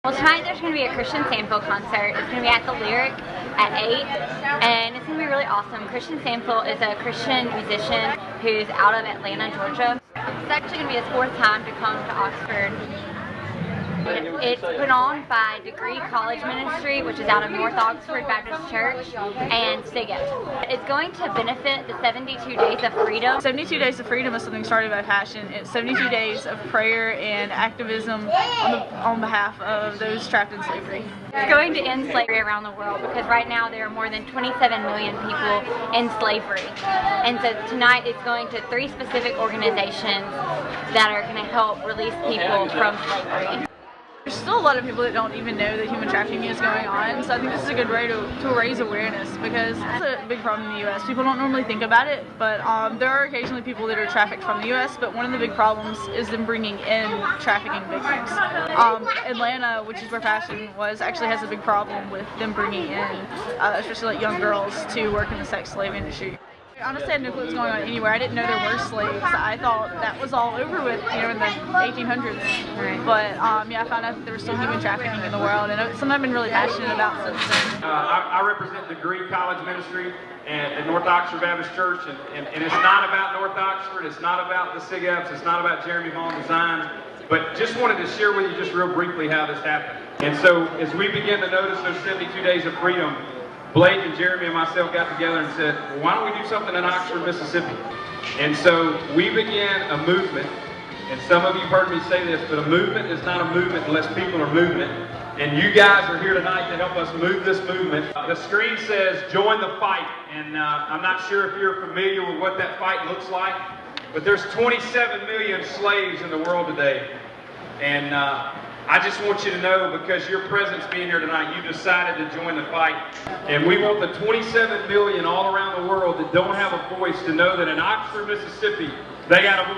Well, tonight there's going to be a Kristian Stanfill concert. It's going to be at the Lyric at 8, and it's going to be really awesome. Kristian Stanfill is a Christian musician who's out of Atlanta, Georgia. It's actually going to be his 4th time to come to Oxford. It's put on by Degree College Ministry, which is out of North Oxford Baptist Church, and SIGA. It's going to benefit the 72 Days of Freedom. 72 Days of Freedom is something started by Passion. It's 72 days of prayer and activism on behalf of those trapped in slavery. It's going to end slavery around the world because right now there are more than 27 million people in slavery. And so tonight it's going to 3 specific organizations that are going to help release people from slavery. There's still a lot of people that don't even know that human trafficking is going on, so I think this is a good way to raise awareness because it's a big problem in the U.S. People don't normally think about it, but there are occasionally people that are trafficked from the U.S., but one of the big problems is them bringing in trafficking victims. Atlanta, which is where Passion was, actually has a big problem with them bringing in, especially like young girls, to work in the sex slave industry. Honestly, I had no clue what was going on anywhere. I didn't know there were slaves. I thought that was all over with, in the 1800s. Right. But yeah, I found out that there was still human trafficking in the world, and it's something I've been really passionate about since then. I represent Degree College Ministry at North Oxford Baptist Church, and it's not about North Oxford, it's not about the SIGAPs, it's not about Jeremy Vaughn Designs, but just wanted to share with you just real briefly how this happened. And so, as we begin to notice those 72 Days of Freedom, Blake and Jeremy and myself got together and said, well, why don't we do something in Oxford, Mississippi? And so we began a movement, and some of you have heard me say this, but a movement is not a movement unless people are moving it. And you guys are here tonight to help us move this movement. The screen says, join the fight. And I'm not sure if you're familiar with what that fight looks like, but there's 27 million slaves in the world today. And I just want you to know, because your presence being here tonight, you decided to join the fight. And we want the 27 million all around the world that don't have a voice to know that in Oxford, Mississippi, they got a voice.